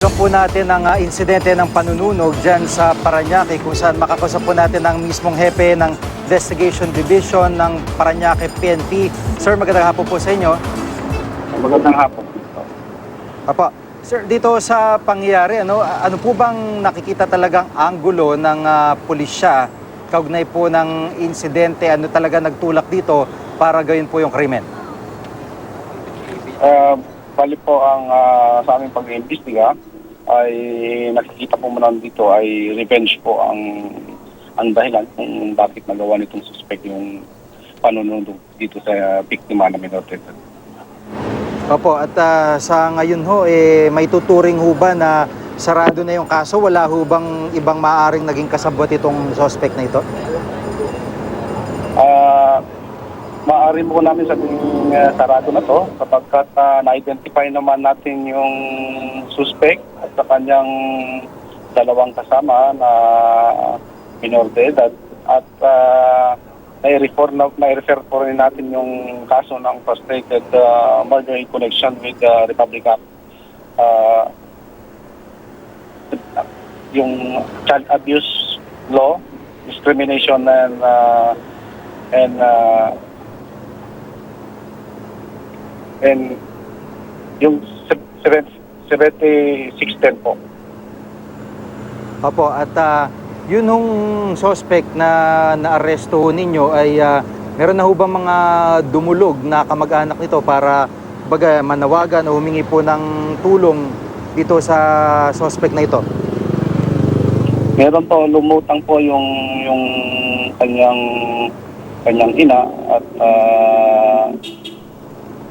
Ito po natin ang insidente ng panununog dyan sa Parañaque kung saan makakusap po natin ang mismong hepe ng Investigation Division ng Parañaque PNP. Sir, magandang hapon po sa inyo. Magandang hapon. Apo. Sir, dito sa pangyayari, ano po bang nakikita talagang anggulo ng pulisya kaugnay po ng insidente? Ano talaga nagtulak dito para gawin po yung krimen? Bali po ang sa aming pag-iimbestiga ay nakikita po muna dito ay revenge po ang dahilan kung bakit nagawa nitong suspect yung panununog dito sa biktima na minor de edad. Opo, at sa ngayon ho, may tuturing ho ba na sarado na yung kaso? Wala ho bang ibang maaaring naging kasabot itong suspect na ito? Maaari mo namin sabing sarado na to sapagkat na-identify naman natin yung suspect at sa kanyang dalawang kasama na minor de edad at na-refer po rin natin yung kaso ng frustrated murder in connection with the Republic Act. Yung child abuse law, discrimination and yung 7610 po. Opo, at yun hong suspect na naaresto ninyo ay meron na ho ba mga dumulog na kamag-anak nito para baga manawagan o humingi po ng tulong dito sa suspect na ito? Meron po, lumutang po yung kanyang ina at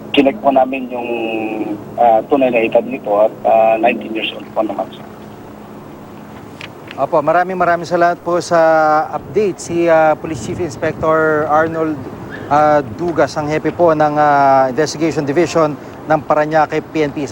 kinek po namin yung tunay na edad nito at 19 years old po naman siya. Opo, maraming salamat po sa update. Si Police Chief Inspector Arnold Dugas, ang hepe po ng Investigation Division ng Parañaque PNP.